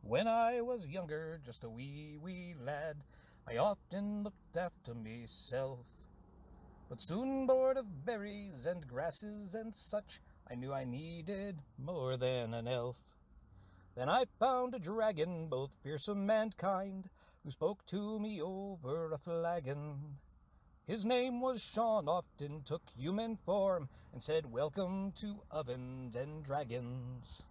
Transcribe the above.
When I was younger, just a wee lad, I often looked after myself. But soon bored of berries and grasses and such, I knew I needed more than an elf. Then I found a dragon, both fearsome and kind, who spoke to me over a flagon. His name was Sean, often took human form, and said, "Welcome to ovens and dragons."